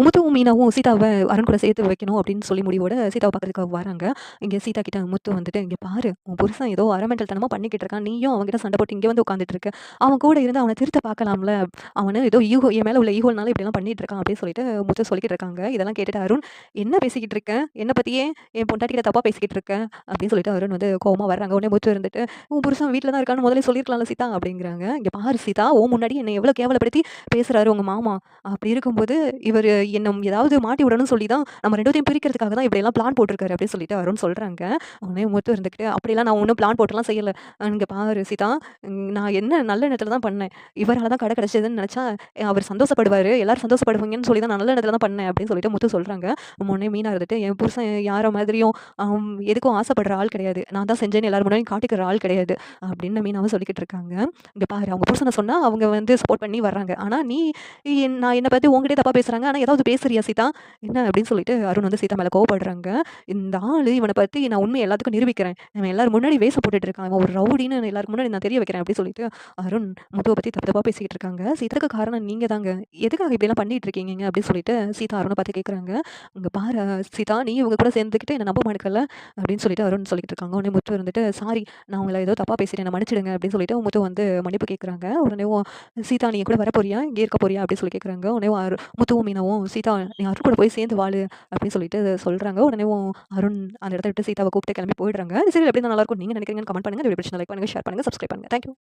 முத்துவும், மீனாவும் சீதாவ அருண் கூட சேர்த்து வைக்கணும் அப்படின்னு சொல்லி முடிவோட சீதாவ பார்க்கறதுக்காக வராங்க. இங்க சீதா கிட்ட முத்து வந்துட்டு, "இங்க பாரு, உன் புருஷன் ஏதோ அரமெண்டல் தனமா பண்ணிக்கிட்டு இருக்கான். நீயும் அவன்கிட்ட சண்டை போட்டு இங்க வந்து உட்காந்துட்டு இருக்க. அவன் கூட இருந்து அவன திருத்த பார்க்கலாம்ல. அவனு ஏதோ என் மேல உள்ள ஈகோனால இப்படிலாம் பண்ணிட்டு இருக்கான்" அப்படின்னு சொல்லிட்டு முத்து சொல்லிக்கிட்டு இருக்காங்க. இதெல்லாம் கேட்டுட்டு அருண், "என்ன பேசிக்கிட்டு இருக்க? என்ன பத்தியே என் பொண்டாட்டி கிட்ட தப்பா பேசிக்கிட்டு இருக்க?" அப்படின்னு சொல்லிட்டு அருண் வந்து கோவமா வர்றாங்க. உடனே முத்து இருந்துட்டு, "உன் புருஷன் வீட்ல தான் இருக்கான்னு முதலே சொல்லியிருக்கலாம்ல சீதா" அப்படிங்கிறாங்க. "இங்க பாரு சீதா, உன் முன்னாடி என்னை எவ்வளோ கேவலப்படுத்தி பேசுறாரு உங்க மாமா. அப்படி இருக்கும்போது இவரு என்ன ஏதாவது மாட்டி விடணும்னு சொல்லி தான் நம்ம 2 பேத்தையும் பிரிக்கிறதுக்காக தான் இப்படியெல்லாம் பிளான் போட்டிருக்காரு" அப்படின்னு சொல்லிட்டு அருண் சொல்றாங்க. உடனே முத்து இருந்துக்கிட்டு, "அப்படிலாம் நான் ஒண்ணும் பிளான் போட்டுலாம் செய்யல. இங்க பாரு சீதா, நான் என்ன நல்ல எண்ணத்துல தான் பண்ணேன். இவரால தான் கடை கிடைச்சதுன்னு நெனச்சா அவர் சந்தோஷப்படுவாரு. எல்லாரும் சந்தோஷப்படுவாங்கன்னு சொல்லி தான் நான் நல்ல எண்ணத்துல தான் பண்ணேன்" அப்படின்னு சொல்லிட்டு முத்து சொல்றாங்க. உடனே மீனா இருந்துட்டு, "என் புருஷன் யார மாதிரியும் எதுக்கும் ஆசைப்படுற ஆள் கிடையாது. நான் தான் செஞ்சேன்னு எல்லார் முன்னாடியும் காட்டிக்கிற ஆள் கிடையாது" அப்படின்னு மீனாவும் சொல்லிக்கிட்டு இருக்காங்க. இங்க பாரு, அவங்க புருஷன சொன்னா அவங்க வந்து சப்போர்ட் பண்ணி வர்றாங்க. ஆனா நீ நான் என்ன பத்தி உன்கிட்டயே தப்பா பேசுறாங்க. ஆனா ஏதாவது பேசுறியா சீதா? என்ன அப்படின்னு சொல்லிட்டு அருண் வந்து சீதா மேல கோவப்படுறாங்க. இந்த ஆளு இவன பத்தி நான் உண்மைய எல்லாத்துக்கும் நிரூபிக்கிறேன். இவன் எல்லார் முன்னாடி வேஷம் போட்டுட்டு இருக்கான். இவன் ஒரு ரவுடின்னு எல்லாருக்கு முன்னாடி நான் தெரிய வைக்கிறேன் அப்படின்னு சொல்லிட்டு அருண் முத்துவ பத்தி தப்பு தப்பா பேசிக்கிட்டு இருக்காங்க. "இதுக்கு காரணம் நீங்க தாங்க. எதுக்காக இப்படிலாம் பண்ணிட்டு இருக்கீங்கங்க?" அப்படின்னு சொல்லிட்டு சீதா அருண பார்த்து கேட்குறாங்க. "இங்க பாரு சீதா, நீ இவங்க கூட சேர்ந்துக்கிட்டு என்ன நம்ப மாட்டேக்கல்ல" அப்படின்னு சொல்லிட்டு அருண் சொல்லிட்டு இருக்காங்க. உடனே முத்து இருந்துட்டு, "சாரி, நான் உங்கள ஏதோ தப்பா பேசிட்டேன். என்ன மன்னிச்சிடுங்க" அப்படின்னு சொல்லிட்டு முத்து வந்து மன்னிப்பு கேட்குறாங்க. உடனே "சீதா, நீ என் கூட வரப்போறியா? இங்கே இருக்க போறியா?" அப்படின்னு சொல்லி கேட்குறாங்க. உடனே முத்துவும், மீனாவும், "சீதா, நீ அருண் கூட போய் சேர்ந்து வாழு" அப்படின்னு சொல்லிட்டு சொல்றாங்க. உடனேவும் அருண் அந்த இடத்த விட்டு சீதாவ கூப்பிட்டு கிளம்பி போயிடுறாங்க. இந்த சீரியல் எப்படி இருந்தா நல்லாருக்கும்னு நீங்க நினைக்கிறீங்கன்னு கமெண்ட் பண்ணுங்க. இந்த வீடியோ பிடிச்சிருந்தா லைக் பண்ணுங்க, ஷேர் பண்ணுங்க, சப்ஸ்கிரைப் பண்ணுங்க. Thank you.